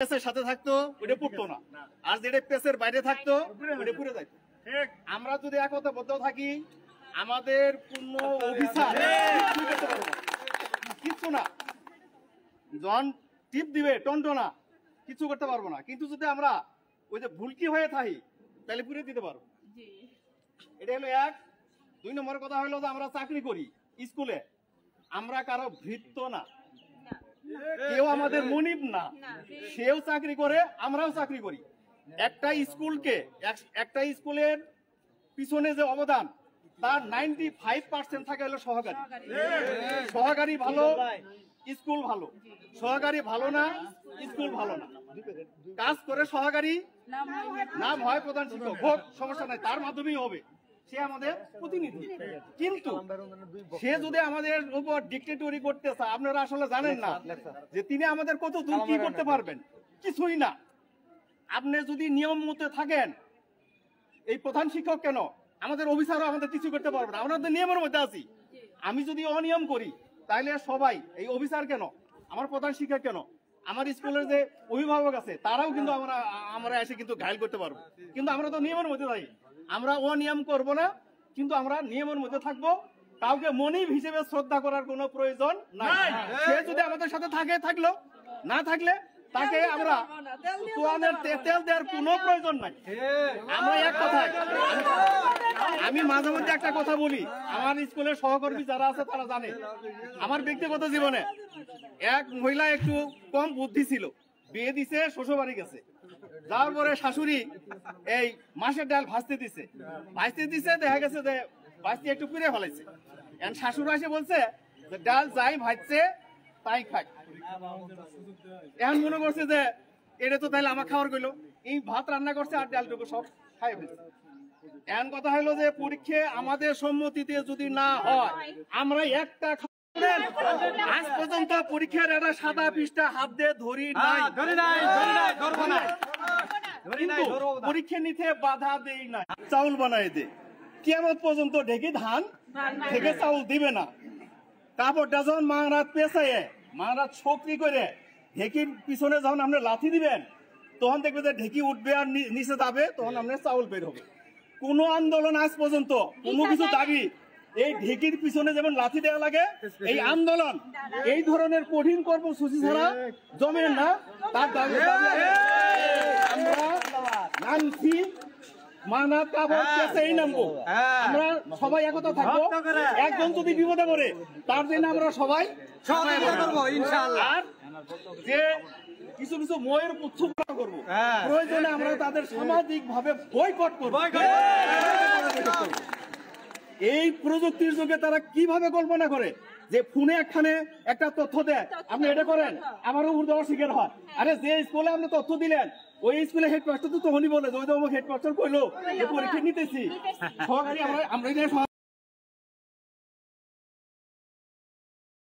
পেসের সাথে থাকতো ওটা পড়তো না, আর যেটা পেসের বাইরে থাকতো ওটা পুড়ে যাইতো। আমরা যদি একতাবদ্ধ থাকি আমাদের পূর্ণ অভিযান কিচ্ছু না, জন টিপ দিবে টনটনা কিছু করতে পারবো না। কিন্তু যদি আমরা ওই যে ভুলকি হয়ে থাকি তাহলে পুড়ে দিতে পারবো। এটা হলো এক। 2 নম্বর কথা হলো যে আমরা চাকরি করি স্কুলে, আমরা কারো ভৃত্য না, কেউ আমাদের মনিব না, সেও চাকরি করে আমরাও চাকরি করি। একটা স্কুলের পিছনে যে অবদান তার 95% থাকে হলো সহকারী। সহকারী ভালো স্কুল ভালো, সহকারী ভালো না স্কুল ভালো না। কাজ করে সহকারী, নাম হয় প্রধান শিক্ষক, হোক সমস্যা নাই, তার মাধ্যমেই হবে, সে আমাদের প্রতিনিধি। কিন্তু সে যদি আমাদের উপর ডিক্টেটরি করতে চায়, আপনারা আসলে জানেন না যে তিনি আমাদের কত দূর কি করতে পারবেন, কিছুই না। আপনি যদি নিয়ম মতো থাকেন, এই প্রধান শিক্ষক কেন আমাদের অফিসারও আমাদের কিছু করতে পারবে না, আমরা তো নিয়মের মধ্যে আছি। আমি যদি অনিয়ম করি তাহলে সবাই, এই অফিসার কেন, আমার প্রধান শিক্ষক কেন, আমার স্কুলের যে অভিভাবক আছে তারাও কিন্তু আমরা এসে কিন্তু ঘায়ল করতে পারবো। কিন্তু আমরা তো নিয়মের মধ্যে থাকি, আমরা অনিয়ম করব না, কিন্তু আমরা নিয়মের মধ্যে থাকবো। কাউকে মনিব হিসেবে শ্রদ্ধা করার কোনো প্রয়োজন নাই। সে যদি আমাদের সাথে থাকে থাকলো, না থাকলে তাকে আমরা তেল দেওয়ার কোনো প্রয়োজন নাই। আমরা এক কথায়, আমি মাঝে মধ্যে একটা কথা বলি, আমার স্কুলের সহকর্মী যারা আছে তারা জানে, আমার ব্যক্তিগত জীবনে এক মহিলা একটু কম বুদ্ধি ছিল, বিয়ে দিছে, শ্বশুর বাড়ি গেছে, যাওয়ার পরে শাশুড়ি এই মাছের ডাল ভাজতে দিছে, দেখা গেছে যে ভাজতে একটু পুড়ে ফেলাইছে। শাশুড়ি এসে বলছে যে ডাল যাই ভাজছে তাই খাই। এখন মনে করছে যে এটা তো তাইলে আমার খাওয়ার গেল, এই ভাত রান্না করছে আর ডালটুকু সব খাই ফেলছে। এখন কথা হলো যে পরীক্ষা আমাদের সম্মতিতে যদি না হয়, আমরা একটা আজ পর্যন্ত পরীক্ষার একটা সাদা পৃষ্ঠা হাত দিয়ে ধরি নাই, কিন্তু পরীক্ষা নিতে বাধা দেই না, চাউল বানাই দে, কিয়ামত পর্যন্ত ঢেকে ধান ঢেকে চাউল দিবে না। কাপড়টা যখন মাংরাত পেঁচাইয়ে মাংরাত শক্তি করে ঢেকির পিছনে যখন আপনি লাথি দিবেন, তখন দেখবে যে ঢেকি উঠবে আর নিচে যাবে, তখন আপনার চাউল বের হবে। কোন আন্দোলন আজ পর্যন্ত কোনো কিছু দাবি এই ঢেকির পিছনে যেমন লাথি দেওয়া লাগে, এই আন্দোলন এই ধরনের কঠিন কর্মসূচি ছাড়া জমে না। তার দাবি আমরা নামছি, আমরা সবাই একতা থাকবো। একজন যদি বিপদে পড়ে তার জন্য আমরা সবাই আর যে কিছু কিছু ময়ের উৎসুকতা করবো, প্রয়োজনে আমরা তাদের সামাজিক ভাবে বয়কট করব। এই প্রযুক্তির যুগে তারা কিভাবে কল্পনা করে যে ফোনে একখানে একটা তথ্য দেয়, আপনি এটা করেন, আমারও উর্দু শিকার হয়। আরে যে স্কুলে আপনি তথ্য দিলেন, ওই স্কুলে হেডমাস্টার তো তখনই বলে যে ওই হেডমাস্টার কইলো পরীক্ষা নিতেছি, সহকারী আমরা